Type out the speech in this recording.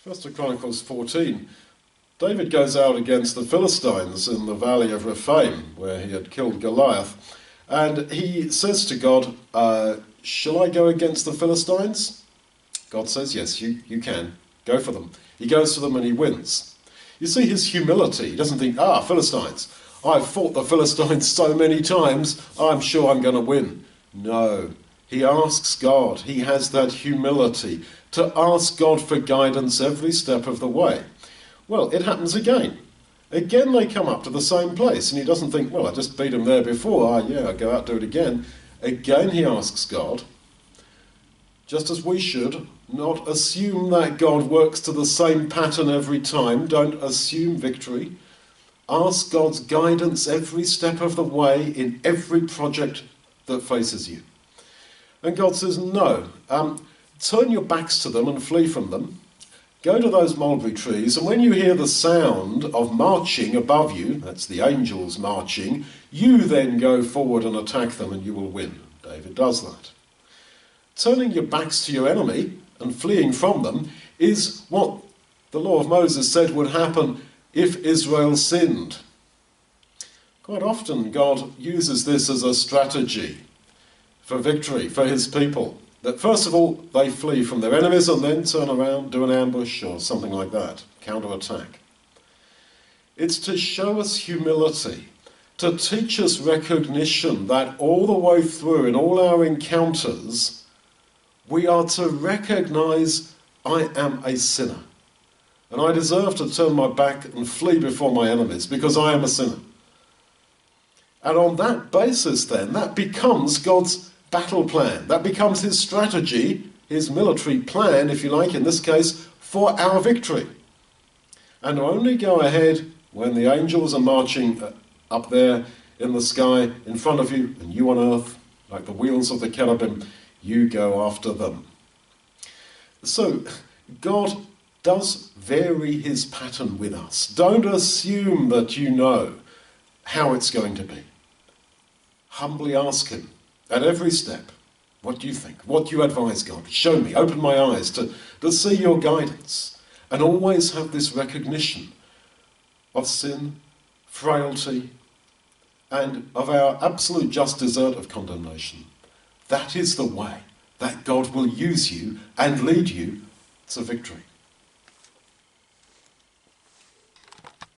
First of Chronicles 14, David goes out against the Philistines in the valley of Rephaim, where he had killed Goliath, and he says to God, shall I go against the Philistines? God says, yes, you can. Go for them. He goes for them and he wins. You see his humility. He doesn't think, Philistines, I've fought the Philistines so many times, I'm sure I'm going to win. No, he asks God. He has that humility to ask God for guidance every step of the way. Well, it happens again. Again they come up to the same place, and he doesn't think, well, I just beat him there before, I'll go out and do it again. Again he asks God, just as we should, not assume that God works to the same pattern every time. Don't assume victory. Ask God's guidance every step of the way in every project that faces you. And God says, no, turn your backs to them and flee from them. Go to those mulberry trees, and when you hear the sound of marching above you, that's the angels marching, you then go forward and attack them and you will win. David does that. Turning your backs to your enemy and fleeing from them is what the law of Moses said would happen if Israel sinned. Quite often God uses this as a strategy for victory for his people. That first of all, they flee from their enemies and then turn around, do an ambush or something like that, counterattack. It's to show us humility, to teach us recognition that all the way through in all our encounters, we are to recognize I am a sinner. And I deserve to turn my back and flee before my enemies because I am a sinner. And on that basis then, that becomes God's battle plan. That becomes his strategy, his military plan, if you like, in this case, for our victory. And only go ahead when the angels are marching up there in the sky in front of you, and you on earth, like the wheels of the cherubim, you go after them. So, God does vary his pattern with us. Don't assume that you know how it's going to be. Humbly ask him at every step, what do you think? What do you advise, God? Show me, open my eyes to see your guidance. And always have this recognition of sin, frailty, and of our absolute just desert of condemnation. That is the way that God will use you and lead you to victory.